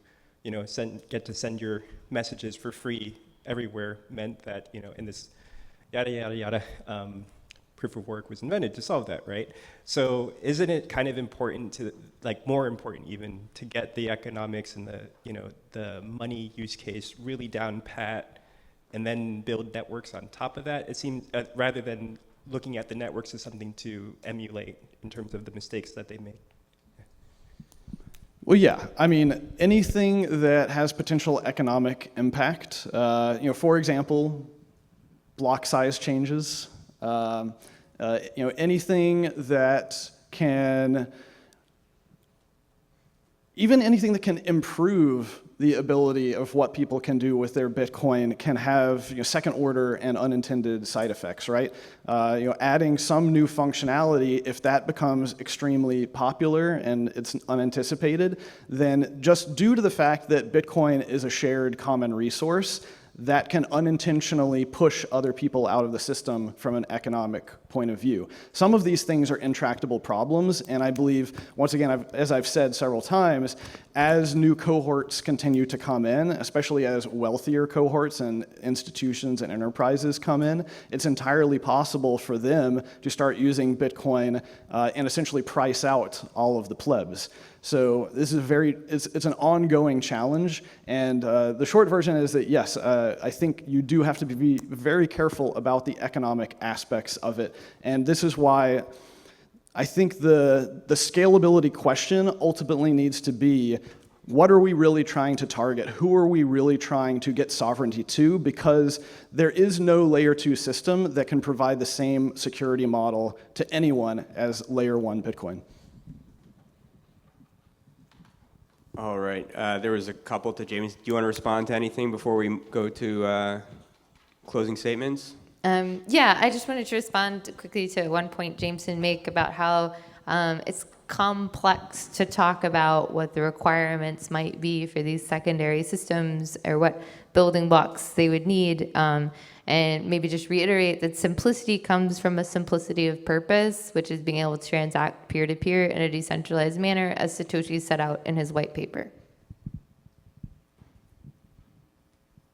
get to send your messages for free everywhere meant that, in this yada, yada, yada, proof of work was invented to solve that, right? So isn't it kind of important to, more important even, to get the economics and the money use case really down pat and then build networks on top of that? It seems, rather than looking at the networks as something to emulate in terms of the mistakes that they make. Well, yeah. I mean, anything that has potential economic impact, for example, block size changes, anything that can, even anything that can improve the ability of what people can do with their Bitcoin can have second order and unintended side effects, right? Adding some new functionality, if that becomes extremely popular and it's unanticipated, then just due to the fact that Bitcoin is a shared common resource, that can unintentionally push other people out of the system from an economic point of view. Some of these things are intractable problems, and I believe, once again, as I've said several times, as new cohorts continue to come in, especially as wealthier cohorts and institutions and enterprises come in, it's entirely possible for them to start using Bitcoin and essentially price out all of the plebs. So this is it's an ongoing challenge, and the short version is that yes, I think you do have to be very careful about the economic aspects of it, and this is why I think the scalability question ultimately needs to be, what are we really trying to target? Who are we really trying to get sovereignty to? Because there is no layer 2 system that can provide the same security model to anyone as layer 1 Bitcoin. All right. There was a couple to James. Do you want to respond to anything before we go to closing statements? Yeah, I just wanted to respond quickly to one point Jameson make about how it's complex to talk about what the requirements might be for these secondary systems or what building blocks they would need. And maybe just reiterate that simplicity comes from a simplicity of purpose, which is being able to transact peer-to-peer in a decentralized manner, as Satoshi set out in his white paper.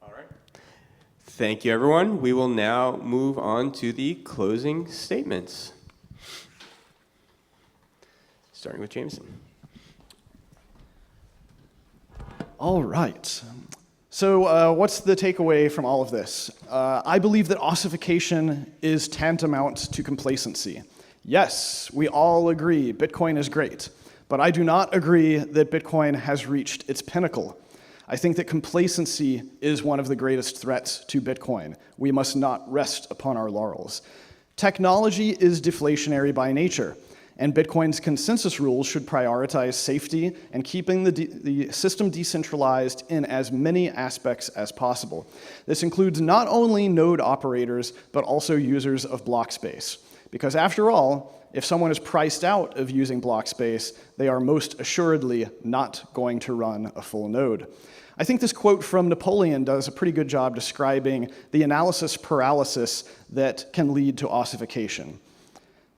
All right. Thank you, everyone. We will now move on to the closing statements. Starting with Jameson. All right. So what's the takeaway from all of this? I believe that ossification is tantamount to complacency. Yes, we all agree Bitcoin is great, but I do not agree that Bitcoin has reached its pinnacle. I think that complacency is one of the greatest threats to Bitcoin. We must not rest upon our laurels. Technology is deflationary by nature, and Bitcoin's consensus rules should prioritize safety and keeping the system decentralized in as many aspects as possible. This includes not only node operators, but also users of block space. Because after all, if someone is priced out of using block space, they are most assuredly not going to run a full node. I think this quote from Napoleon does a pretty good job describing the analysis paralysis that can lead to ossification.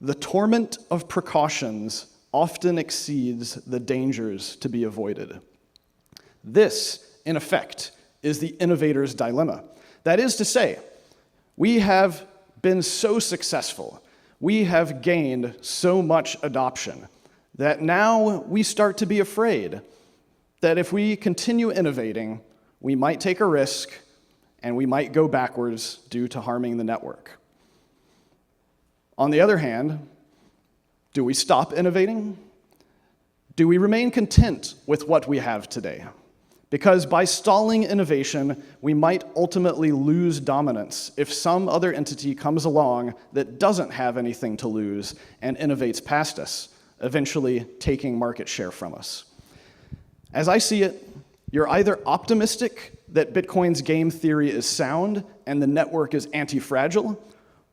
The torment of precautions often exceeds the dangers to be avoided. This, in effect, is the innovator's dilemma. That is to say, we have been so successful, we have gained so much adoption, that now we start to be afraid that if we continue innovating, we might take a risk and we might go backwards due to harming the network. On the other hand, do we stop innovating? Do we remain content with what we have today? Because by stalling innovation, we might ultimately lose dominance if some other entity comes along that doesn't have anything to lose and innovates past us, eventually taking market share from us. As I see it, you're either optimistic that Bitcoin's game theory is sound and the network is anti-fragile,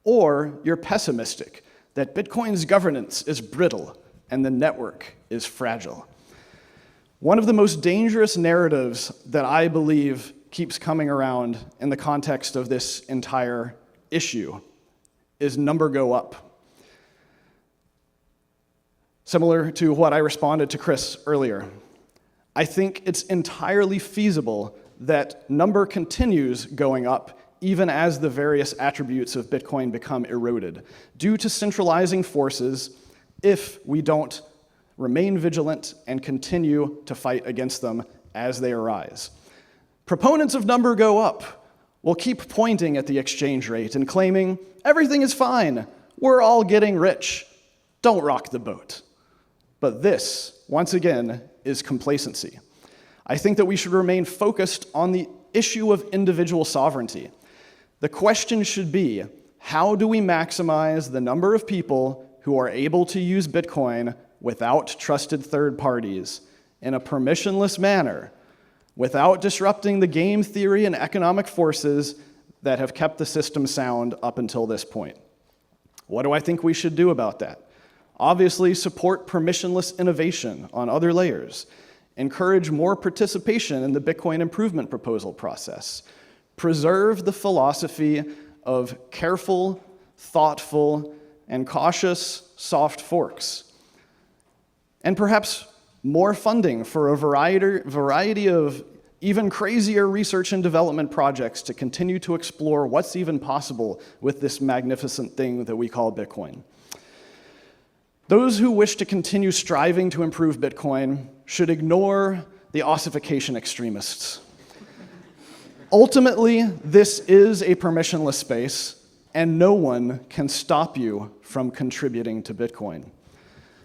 or you're pessimistic that Bitcoin's governance is brittle and the network is fragile. One of the most dangerous narratives that I believe keeps coming around in the context of this entire issue is number go up. Similar to what I responded to Chris earlier, I think it's entirely feasible that number continues going up even as the various attributes of Bitcoin become eroded, due to centralizing forces if we don't remain vigilant and continue to fight against them as they arise. Proponents of number go up will keep pointing at the exchange rate and claiming, everything is fine, we're all getting rich, don't rock the boat. But this, once again, is complacency. I think that we should remain focused on the issue of individual sovereignty. The question should be, how do we maximize the number of people who are able to use Bitcoin without trusted third parties in a permissionless manner, without disrupting the game theory and economic forces that have kept the system sound up until this point? What do I think we should do about that? Obviously, support permissionless innovation on other layers, encourage more participation in the Bitcoin improvement proposal process, preserve the philosophy of careful, thoughtful, and cautious soft forks, and perhaps more funding for a variety of even crazier research and development projects to continue to explore what's even possible with this magnificent thing that we call Bitcoin. Those who wish to continue striving to improve Bitcoin should ignore the ossification extremists. Ultimately, this is a permissionless space, and no one can stop you from contributing to Bitcoin.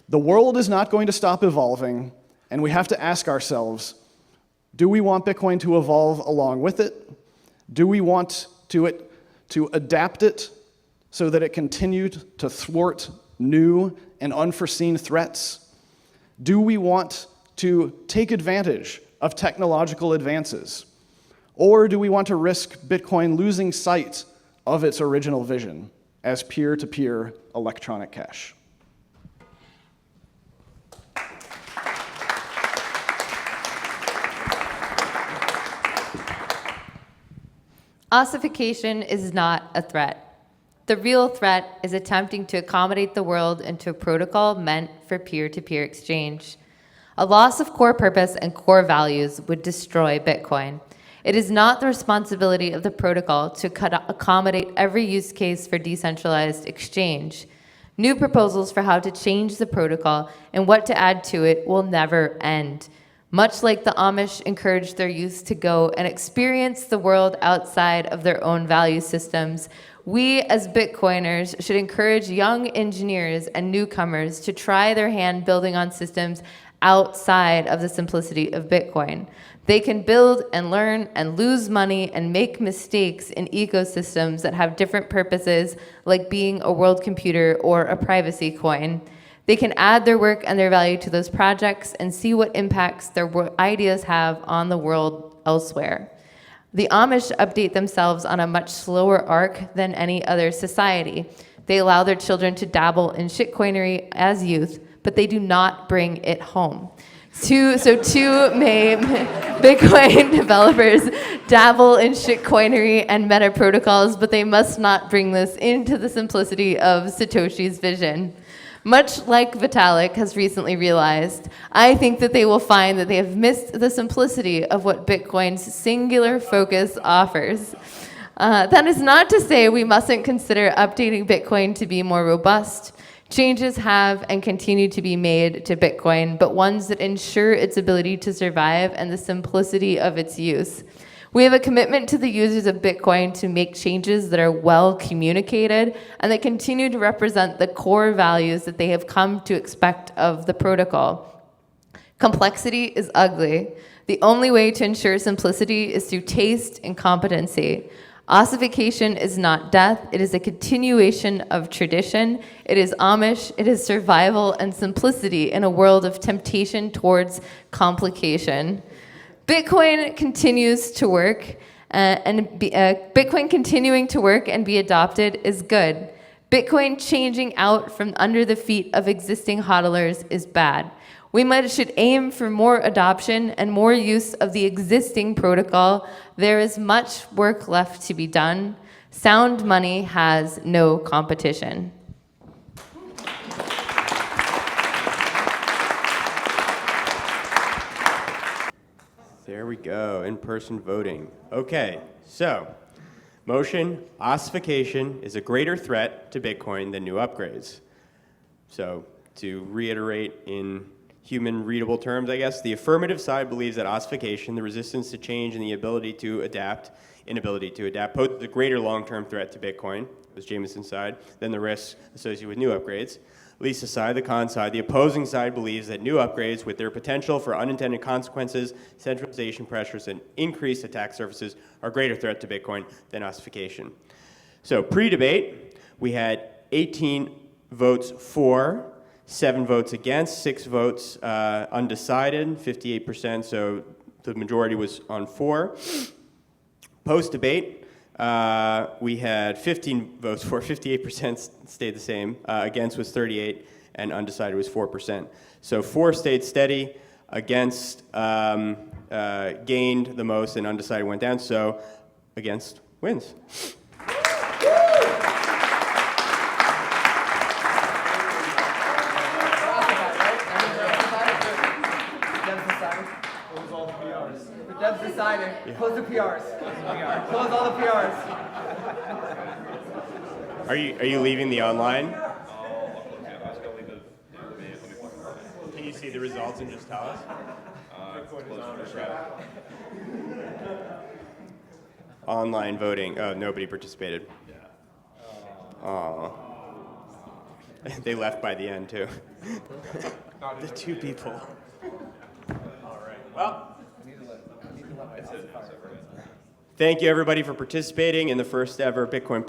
The world is not going to stop evolving, and we have to ask ourselves, do we want Bitcoin to evolve along with it? Do we want to adapt it so that it continued to thwart new and unforeseen threats? Do we want to take advantage of technological advances? Or do we want to risk Bitcoin losing sight of its original vision as peer-to-peer electronic cash? Ossification is not a threat. The real threat is attempting to accommodate the world into a protocol meant for peer-to-peer exchange. A loss of core purpose and core values would destroy Bitcoin. It is not the responsibility of the protocol to accommodate every use case for decentralized exchange. New proposals for how to change the protocol and what to add to it will never end. Much like the Amish encouraged their youth to go and experience the world outside of their own value systems, we as Bitcoiners should encourage young engineers and newcomers to try their hand building on systems outside of the simplicity of Bitcoin. They can build and learn and lose money and make mistakes in ecosystems that have different purposes, like being a world computer or a privacy coin. They can add their work and their value to those projects and see what impacts their ideas have on the world elsewhere. The Amish update themselves on a much slower arc than any other society. They allow their children to dabble in shitcoinery as youth, but they do not bring it home. Too may Bitcoin developers dabble in shitcoinery and meta protocols, but they must not bring this into the simplicity of Satoshi's vision. Much like Vitalik has recently realized, I think that they will find that they have missed the simplicity of what Bitcoin's singular focus offers. That is not to say we mustn't consider updating Bitcoin to be more robust. Changes have and continue to be made to Bitcoin, but ones that ensure its ability to survive and the simplicity of its use. We have a commitment to the users of Bitcoin to make changes that are well communicated and that continue to represent the core values that they have come to expect of the protocol. Complexity is ugly. The only way to ensure simplicity is through taste and competency. Ossification is not death, it is a continuation of tradition. It is Amish, it is survival and simplicity in a world of temptation towards complication. Bitcoin continues to work, Bitcoin continuing to work and be adopted is good. Bitcoin changing out from under the feet of existing hodlers is bad. We should aim for more adoption and more use of the existing protocol. There is much work left to be done. Sound money has no competition. There we go, in-person voting. Okay, so motion, ossification is a greater threat to Bitcoin than new upgrades. So to reiterate in human readable terms, I guess, the affirmative side believes that ossification, the resistance to change and the inability to adapt, pose a greater long-term threat to Bitcoin, was Jameson's side, than the risks associated with new upgrades. Lisa's side, the con side, the opposing side believes that new upgrades with their potential for unintended consequences, centralization pressures, and increased attack surfaces are a greater threat to Bitcoin than ossification. So pre-debate, we had 18 votes for, 7 votes against, 6 votes undecided, 58%, so the majority was on for. Post-debate, we had 15 votes for, 58% stayed the same, against was 38, and undecided was 4%. So for stayed steady, against gained the most, and undecided went down, so against wins. Dev's deciding. Close the PRs. Close all the PRs. Are you leaving the online? Can you see the results and just tell us? Online voting. Oh, nobody participated. Oh. They left by the end too. The 2 people. All right. Well. Thank you, everybody, for participating in the first ever Bitcoin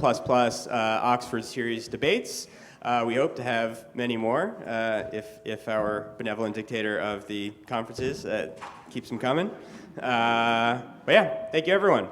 Oxford Series debates. We hope to have many more if our benevolent dictator of the conferences keeps them coming. But yeah, thank you, everyone.